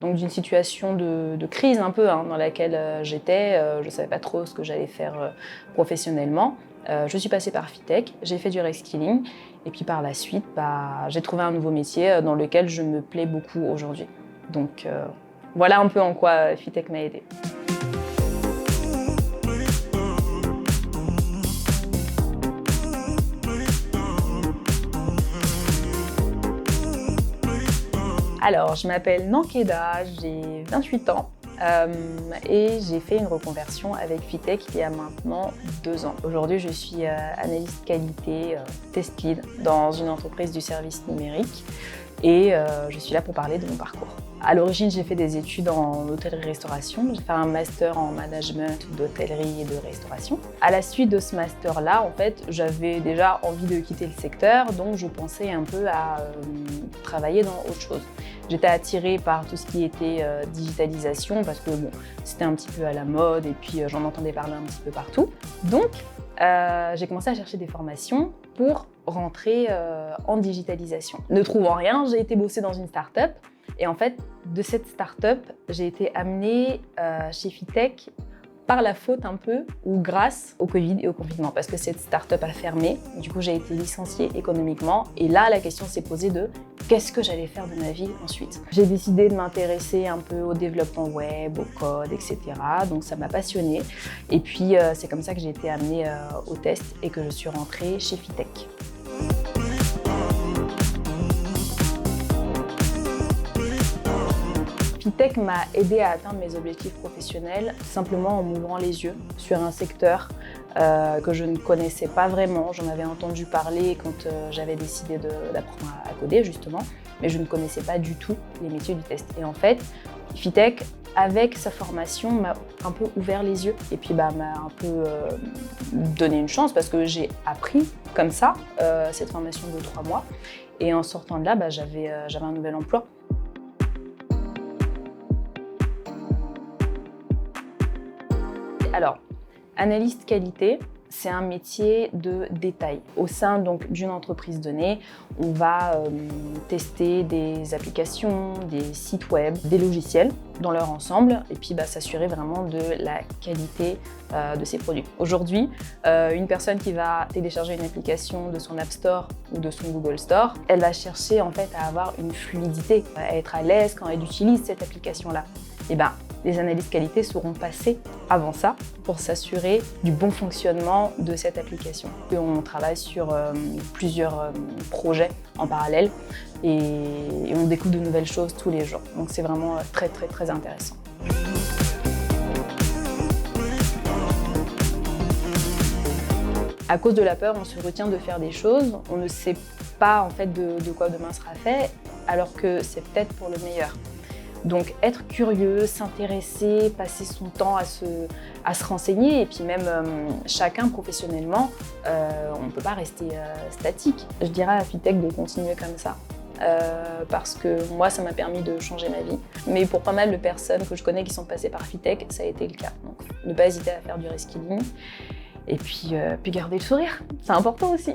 Donc d'une situation de crise un peu dans laquelle j'étais, je ne savais pas trop ce que j'allais faire professionnellement. Je suis passée par Fitech, j'ai fait du reskilling et puis par la suite, j'ai trouvé un nouveau métier dans lequel je me plais beaucoup aujourd'hui. Donc voilà un peu en quoi Fitech m'a aidée. Alors, je m'appelle Nankeda, j'ai 28 ans et j'ai fait une reconversion avec Fitech il y a maintenant 2 ans. Aujourd'hui, je suis analyste qualité, test lead dans une entreprise du service numérique et je suis là pour parler de mon parcours. À l'origine, j'ai fait des études en hôtellerie-restauration. J'ai fait un master en management d'hôtellerie et de restauration. À la suite de ce master-là, en fait, j'avais déjà envie de quitter le secteur, donc je pensais un peu à travailler dans autre chose. J'étais attirée par tout ce qui était digitalisation parce que bon, c'était un petit peu à la mode et puis j'en entendais parler un petit peu partout. Donc, j'ai commencé à chercher des formations pour rentrer en digitalisation. Ne trouvant rien, j'ai été bosser dans une start-up. Et en fait, de cette start-up, j'ai été amenée chez Fitech par la faute un peu, ou grâce au Covid et au confinement, parce que cette start-up a fermé. Du coup, j'ai été licenciée économiquement. Et là, la question s'est posée de qu'est-ce que j'allais faire de ma vie ensuite. J'ai décidé de m'intéresser un peu au développement web, au code, etc. Donc ça m'a passionnée. Et puis, c'est comme ça que j'ai été amenée au test et que je suis rentrée chez Fitech. Fitech m'a aidée à atteindre mes objectifs professionnels simplement en m'ouvrant les yeux sur un secteur que je ne connaissais pas vraiment. J'en avais entendu parler quand j'avais décidé d'apprendre à coder justement, mais je ne connaissais pas du tout les métiers du test. Et en fait, Fitech, avec sa formation, m'a un peu ouvert les yeux et puis m'a un peu donné une chance parce que j'ai appris comme ça cette formation de 3 mois. Et en sortant de là, j'avais un nouvel emploi. Alors, analyste qualité, c'est un métier de détail. Au sein d'une entreprise donnée, on va tester des applications, des sites web, des logiciels dans leur ensemble et puis s'assurer vraiment de la qualité de ces produits. Aujourd'hui, une personne qui va télécharger une application de son App Store ou de son Google Store, elle va chercher en fait à avoir une fluidité, à être à l'aise quand elle utilise cette application-là. Et les analystes qualité seront passés avant ça pour s'assurer du bon fonctionnement de cette application. On travaille sur plusieurs projets en parallèle et on découvre de nouvelles choses tous les jours. Donc c'est vraiment très très très intéressant. À cause de la peur, on se retient de faire des choses. On ne sait pas en fait de quoi demain sera fait, alors que c'est peut-être pour le meilleur. Donc être curieux, s'intéresser, passer son temps à se renseigner et puis même chacun professionnellement, on ne peut pas rester statique. Je dirais à Fitech de continuer comme ça parce que moi ça m'a permis de changer ma vie. Mais pour pas mal de personnes que je connais qui sont passées par Fitech, ça a été le cas. Donc ne pas hésiter à faire du reskilling et puis garder le sourire, c'est important aussi.